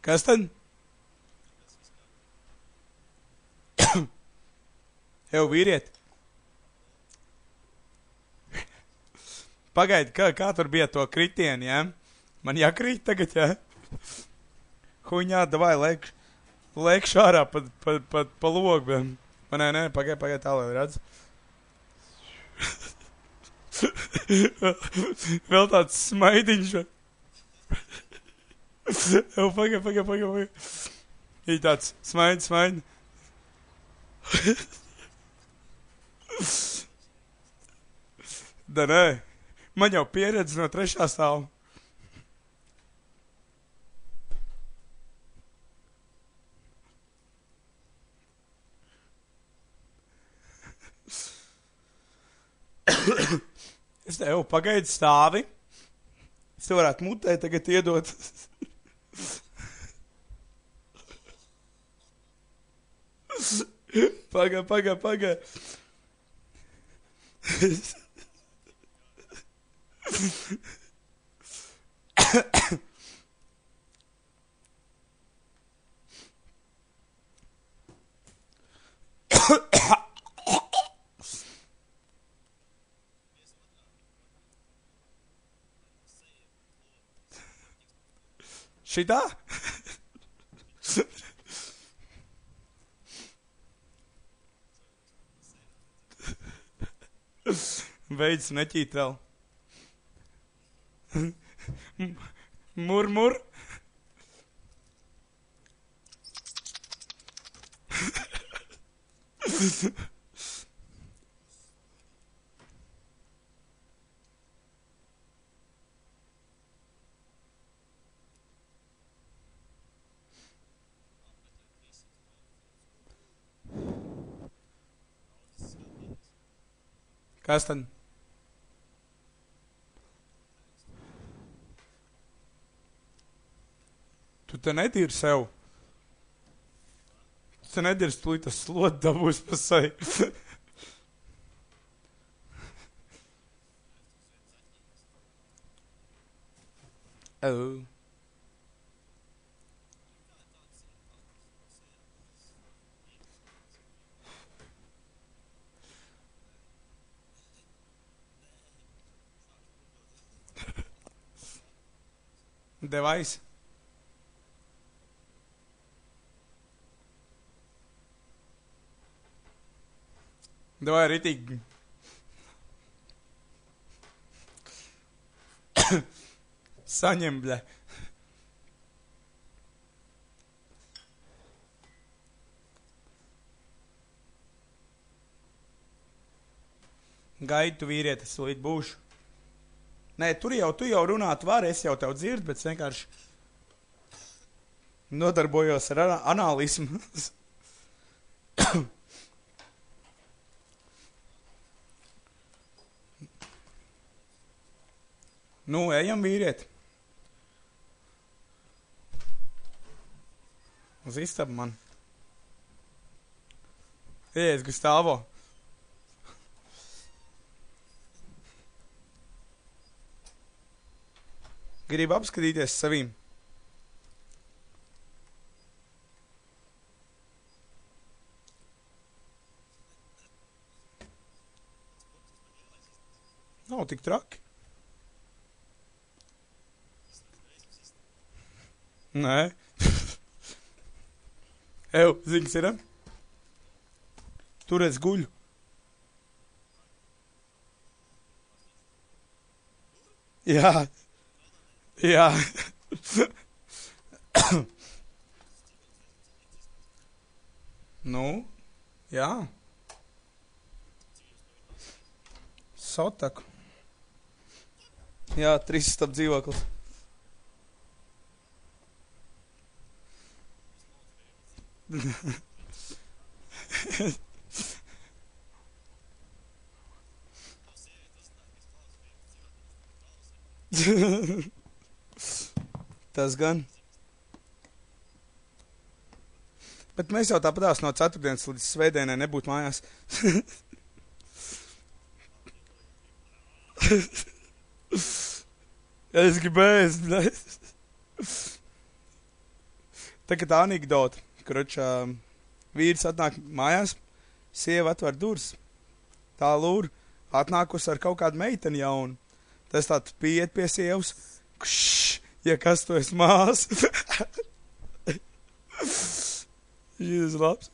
Kas tad? Jau vīriet. Pagaidi, kā tur bija to kritienu, jā? Man jākrīt tagad, jā? Huņā, davai, lēkšu ārā pa logu. Man nē, pagaidi tālāk, redz. Vēl tāds smaidiņš. Jau, pagaidi. Ir tāds smaidi. Da nē, man jau pieredze no 3. stāva. Es tev pagaidi stāvi. Es tev varētu mutē tagad iedot. Paga. Šitā? Beidz neķīt vēl. Mur. Kas tad? Tu te netīri sev. Tu te netīri tas slot dabūs pa seju. Oh. Device. Давай, ritīgi. Saņem, bļa. Gaidu vīrieti, es līdz būšu. Nē, tu jau runāt vari, es jau tev dzirdu, bet vienkārši nodarbojos ar analīsmu. Nu, ejam vīrieti. Uz istabu man. Ies, Gustavo. Gribu apskatīties savīm. Nav tik traki. Nē. Ev, ziņas ir? Tur es guļu. Jā. Jā. Nu, jā. Sotaku. Jā, 3 stab dzīvoklis. Tas gan. Bet mēs jau tāpatās no 4. līdz svētdienai nebūtu mājās. Es gribēju, Tagad tā anekdota, kručā vīrs atnāk mājās, sieva atver durvis. Tā lūr, atnākus ar kaut kādu meiteni jaunu. Tas tāds pieiet pie sievas. Kšš, ja kas tu esi māsa. Šis labs.